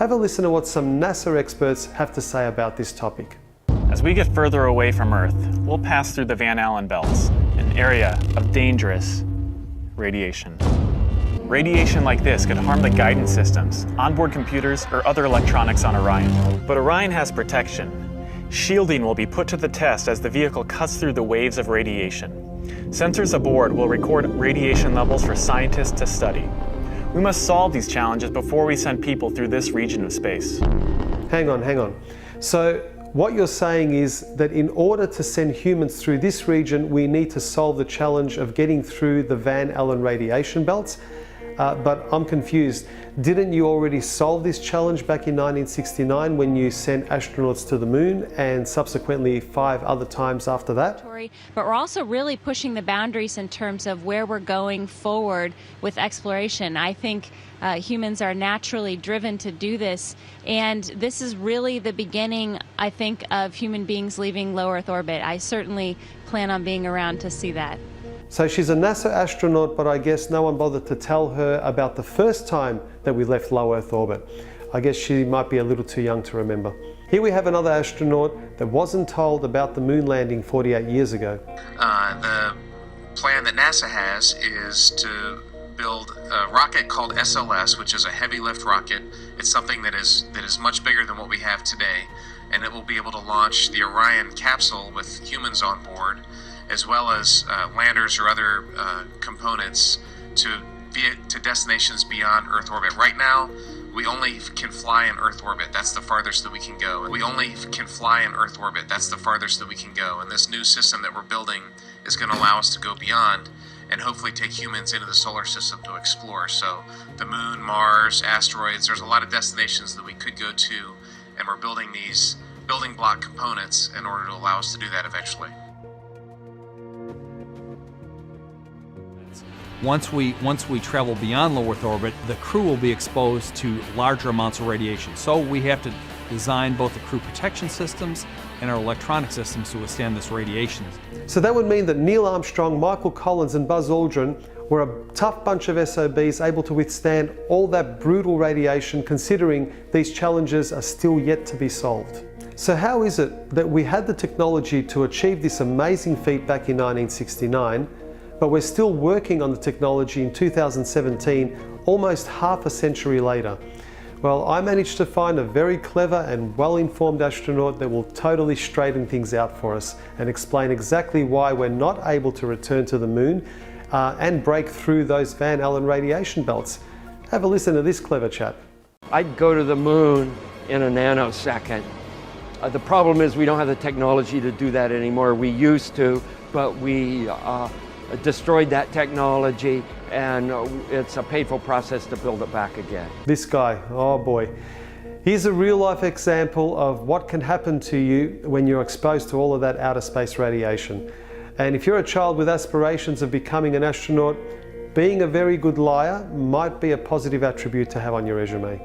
Have a listen to what some NASA experts have to say about this topic. As we get further away from Earth, we'll pass through the Van Allen belts, an area of dangerous radiation. Radiation like this could harm the guidance systems, onboard computers, or other electronics on Orion. But Orion has protection. Shielding will be put to the test as the vehicle cuts through the waves of radiation. Sensors aboard will record radiation levels for scientists to study. We must solve these challenges before we send people through this region of space. Hang on. So what you're saying is that in order to send humans through this region, we need to solve the challenge of getting through the Van Allen radiation belts. But I'm confused. Didn't you already solve this challenge back in 1969 when you sent astronauts to the moon and subsequently 5 other times after that? But we're also really pushing the boundaries in terms of where we're going forward with exploration. I think humans are naturally driven to do this, and this is really the beginning, I think, of human beings leaving low Earth orbit. I certainly plan on being around to see that. So she's a NASA astronaut, but I guess no one bothered to tell her about the first time that we left low Earth orbit. I guess she might be a little too young to remember. Here we have another astronaut that wasn't told about the moon landing 48 years ago. The plan that NASA has is to build a rocket called SLS, which is a heavy lift rocket. It's something that is much bigger than what we have today, and it will be able to launch the Orion capsule with humans on board, as well as landers or other components to destinations beyond Earth orbit. Right now, we only can fly in Earth orbit. That's the farthest that we can go. We only can fly in Earth orbit. That's the farthest that we can go. And this new system that we're building is going to allow us to go beyond and hopefully take humans into the solar system to explore. So the moon, Mars, asteroids, there's a lot of destinations that we could go to, and we're building these building block components in order to allow us to do that eventually. Once we travel beyond low Earth orbit, the crew will be exposed to larger amounts of radiation. So we have to design both the crew protection systems and our electronic systems to withstand this radiation. So that would mean that Neil Armstrong, Michael Collins and Buzz Aldrin were a tough bunch of SOBs able to withstand all that brutal radiation, considering these challenges are still yet to be solved. So how is it that we had the technology to achieve this amazing feat back in 1969, but we're still working on the technology in 2017, almost half a century later? Well, I managed to find a very clever and well-informed astronaut that will totally straighten things out for us and explain exactly why we're not able to return to the moon and break through those Van Allen radiation belts. Have a listen to this clever chap. I'd go to the moon in a nanosecond. The problem is we don't have the technology to do that anymore. We used to, but we destroyed that technology, and it's a painful process to build it back again. This guy, oh boy. Here's a real-life example of what can happen to you when you're exposed to all of that outer space radiation. And if you're a child with aspirations of becoming an astronaut, being a very good liar might be a positive attribute to have on your resume.